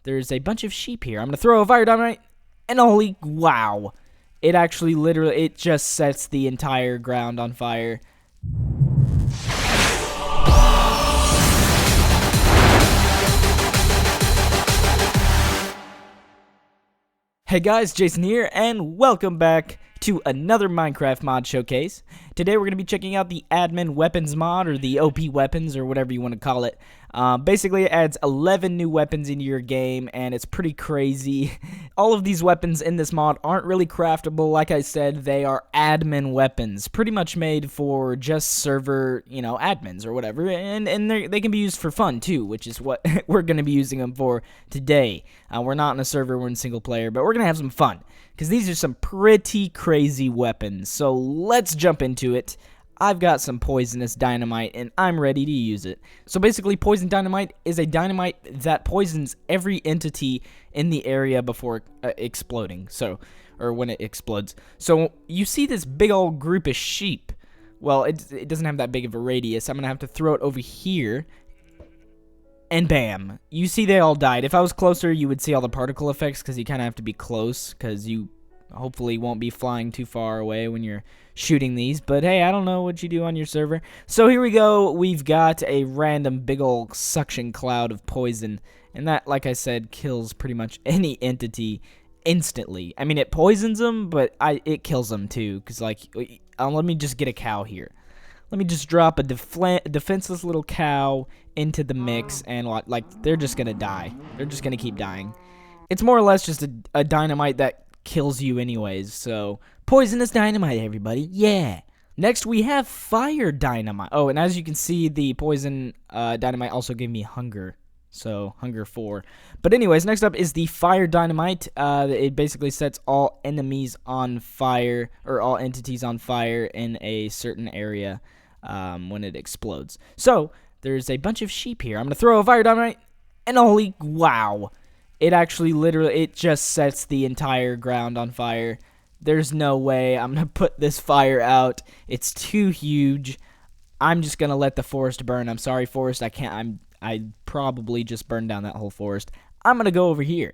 there's a bunch of sheep here. I'm going to throw a fire dynamite, and holy wow. It actually literally, it just sets the entire ground on fire. Hey guys, Jason here, and welcome back to another Minecraft mod showcase. Today we're going to be checking out the admin weapons mod, or the OP weapons, or whatever you want to call it. Basically, it adds 11 new weapons into your game, and it's pretty crazy. All of these weapons in this mod aren't really craftable. Like I said, they are admin weapons, pretty much made for just server, admins or whatever, and they can be used for fun too, which is what we're going to be using them for today. We're not in a server, we're in single player, but we're going to have some fun, because these are some pretty crazy weapons. So let's jump into it. I've got some poisonous dynamite, and I'm ready to use it. So basically, poison dynamite is a dynamite that poisons every entity in the area before exploding. Or when it explodes. So you see this big old group of sheep. Well, it doesn't have that big of a radius. I'm going to have to throw it over here. And bam. You see they all died. If I was closer, you would see all the particle effects, because you kind of have to be close, because you hopefully won't be flying too far away when you're shooting these. But hey, I don't know what you do on your server. So here we go. We've got a random big old suction cloud of poison. And that, like I said, kills pretty much any entity instantly. I mean, it poisons them, but it kills them too. Because, let me just get a cow here. Let me just drop a defenseless little cow into the mix, and they're just gonna die. They're just gonna keep dying. It's more or less just a dynamite that kills you anyways. So poisonous dynamite, everybody. Yeah. Next we have fire dynamite. Oh, and as you can see, the poison dynamite also gave me hunger. So hunger 4. But anyways, next up is the fire dynamite. It basically sets all enemies on fire, or all entities on fire in a certain area when it explodes. So there's a bunch of sheep here. I'm gonna throw a fire dynamite, and holy wow. It actually literally, it just sets the entire ground on fire. There's no way I'm going to put this fire out. It's too huge. I'm just going to let the forest burn. I'm sorry, forest. I probably just burned down that whole forest. I'm going to go over here.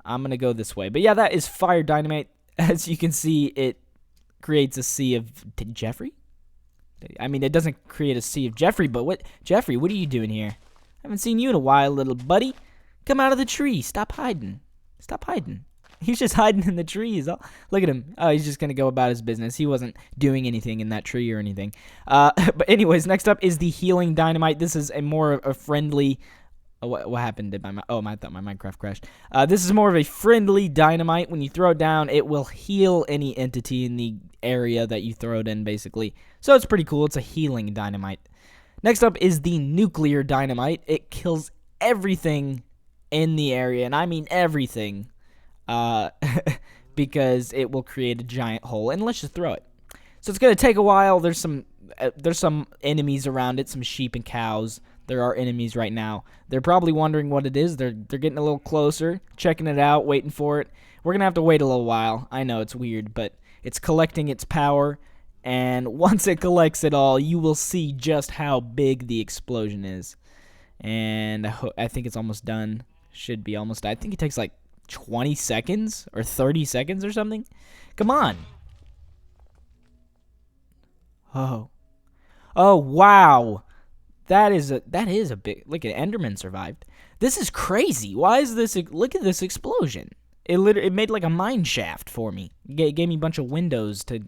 I'm going to go this way. But yeah, that is fire dynamite. As you can see, it creates a sea of Jeffrey? I mean, it doesn't create a sea of Jeffrey, but what? Jeffrey, what are you doing here? I haven't seen you in a while, little buddy. Come out of the tree. Stop hiding. Stop hiding. He's just hiding in the trees. Oh, look at him. Oh, he's just going to go about his business. He wasn't doing anything in that tree or anything. But anyways, next up is the healing dynamite. This is a more of a friendly... what happened? I thought my Minecraft crashed. This is more of a friendly dynamite. When you throw it down, it will heal any entity in the area that you throw it in, basically. So it's pretty cool. It's a healing dynamite. Next up is the nuclear dynamite. It kills everything in the area, and I mean everything, because it will create a giant hole. And let's just throw it. So it's gonna take a while. There's some enemies around it, some sheep and cows. There are enemies right now. They're probably wondering what it is. They're getting a little closer, checking it out, waiting for it. We're gonna have to wait a little while. I know it's weird, but it's collecting its power, and once it collects it all, you will see just how big the explosion is. And I think it's almost done. Should be almost. I think it takes like 20 seconds or 30 seconds or something. Come on. Oh wow. That is a big. Look at Enderman survived. This is crazy. Why is this? Look at this explosion. It made like a mine shaft for me. It gave me a bunch of windows to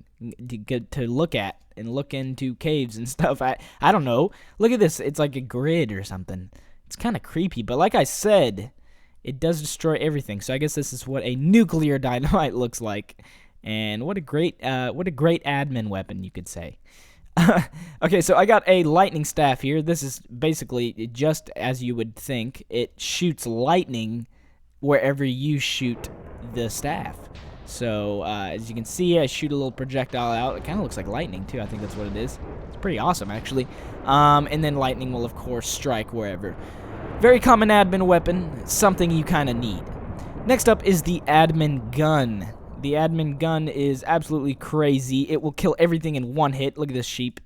look at and look into caves and stuff. I don't know. Look at this. It's like a grid or something. It's kind of creepy, but like I said, it does destroy everything. So I guess this is what a nuclear dynamite looks like. And what a great admin weapon, you could say. Okay, so I got a lightning staff here. This is basically just as you would think. It shoots lightning wherever you shoot the staff. So as you can see, I shoot a little projectile out. It kind of looks like lightning too. I think that's what it is. It's pretty awesome, actually. And then lightning will, of course, strike wherever. Very common admin weapon, something you kind of need. Next up is the admin gun. The admin gun is absolutely crazy. It will kill everything in one hit. Look at this sheep.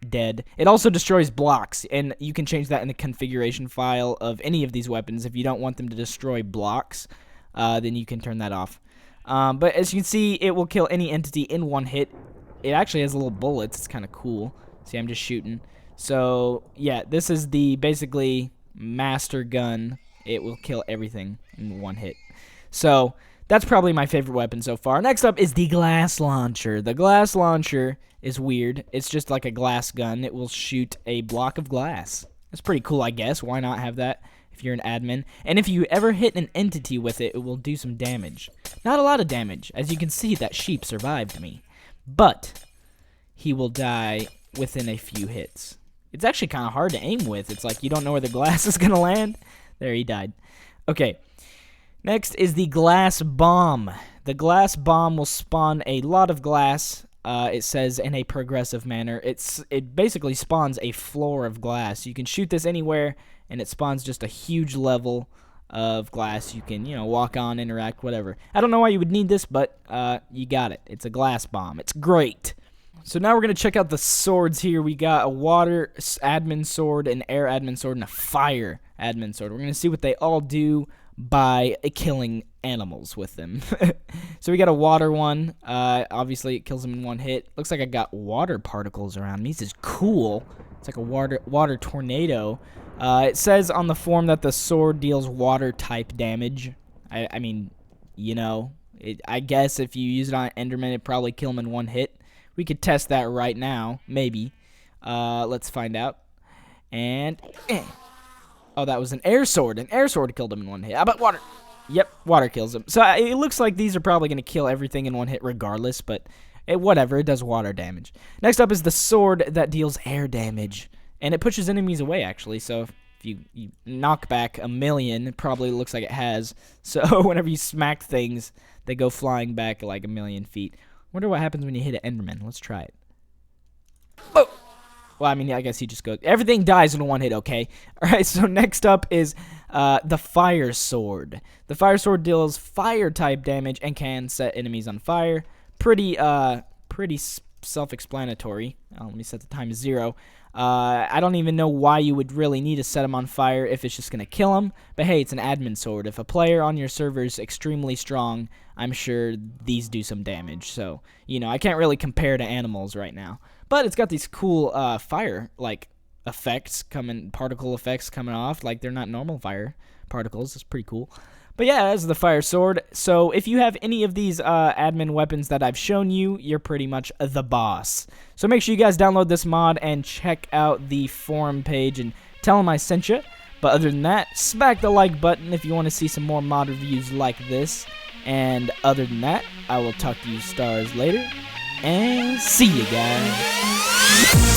dead. It also destroys blocks, and you can change that in the configuration file of any of these weapons. If you don't want them to destroy blocks, then you can turn that off. But as you can see, it will kill any entity in one hit. It actually has little bullets. It's kind of cool. See, I'm just shooting. So, yeah, this is the basically master gun. It will kill everything in one hit. So, that's probably my favorite weapon so far. Next up is the glass launcher. The glass launcher is weird. It's just like a glass gun. It will shoot a block of glass. That's pretty cool, I guess. Why not have that if you're an admin? And if you ever hit an entity with it, it will do some damage. Not a lot of damage. As you can see, that sheep survived me. But he will die within a few hits. It's actually kind of hard to aim with. It's like you don't know where the glass is going to land. There, he died. Okay. Next is the glass bomb. The glass bomb will spawn a lot of glass. It says in a progressive manner. It basically spawns a floor of glass. You can shoot this anywhere, and it spawns just a huge level of glass. You can, walk on, interact, whatever. I don't know why you would need this, but you got it. It's a glass bomb. It's great. So now we're going to check out the swords here. We got a water admin sword, an air admin sword, and a fire admin sword. We're going to see what they all do by killing animals with them. So we got a water one. Obviously, it kills them in one hit. Looks like I got water particles around me. This is cool. It's like a water tornado. It says on the form that the sword deals water-type damage. I mean, I guess if you use it on Enderman, it'd probably kill him in one hit. We could test that right now, maybe. Let's find out. And... Oh, that was an air sword. An air sword killed him in one hit. How about water? Yep, water kills him. So it looks like these are probably going to kill everything in one hit regardless, but whatever. It does water damage. Next up is the sword that deals air damage, and it pushes enemies away, actually. So if you knock back a million, it probably looks like it has. So whenever you smack things, they go flying back like a million feet. Wonder what happens when you hit an Enderman. Let's try it. Oh! Well, I mean, I guess he just goes... Everything dies in one hit, okay? Alright, so next up is the Fire Sword. The Fire Sword deals fire-type damage and can set enemies on fire. Pretty self-explanatory. Let me set the time to 0. I don't even know why you would really need to set them on fire if it's just going to kill them. But hey, it's an admin sword. If a player on your server is extremely strong, I'm sure these do some damage. So, I can't really compare to animals right now. But it's got these cool fire, effects particle effects coming off. Like, they're not normal fire particles. It's pretty cool. But yeah, that's the Fire Sword. So if you have any of these admin weapons that I've shown you, you're pretty much the boss. So make sure you guys download this mod and check out the forum page and tell them I sent you. But other than that, smack the like button if you want to see some more mod reviews like this. And other than that, I will talk to you stars later. And see you guys.